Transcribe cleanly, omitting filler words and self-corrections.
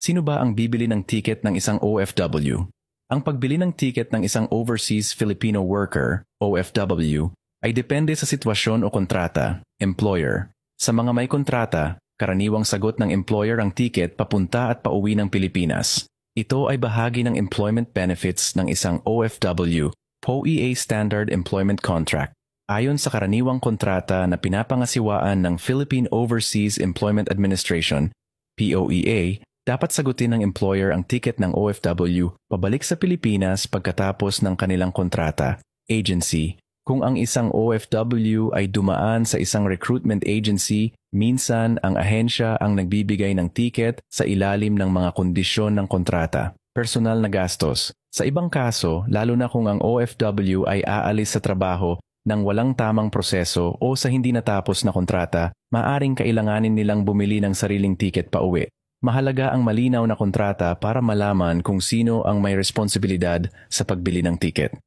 Sino ba ang bibili ng ticket ng isang OFW? Ang pagbili ng ticket ng isang Overseas Filipino Worker, OFW, ay depende sa sitwasyon o kontrata, employer. Sa mga may kontrata, karaniwang sagot ng employer ang ticket papunta at pauwi ng Pilipinas. Ito ay bahagi ng employment benefits ng isang OFW, POEA Standard Employment Contract. Ayon sa karaniwang kontrata na pinapangasiwaan ng Philippine Overseas Employment Administration, POEA, dapat sagutin ng employer ang ticket ng OFW pabalik sa Pilipinas pagkatapos ng kanilang kontrata, agency. Kung ang isang OFW ay dumaan sa isang recruitment agency, minsan ang ahensya ang nagbibigay ng ticket sa ilalim ng mga kondisyon ng kontrata. Personal na gastos. Sa ibang kaso, lalo na kung ang OFW ay aalis sa trabaho nang walang tamang proseso o sa hindi natapos na kontrata, maaring kailanganin nilang bumili ng sariling ticket pauwi. Mahalaga ang malinaw na kontrata para malaman kung sino ang may responsibilidad sa pagbili ng ticket.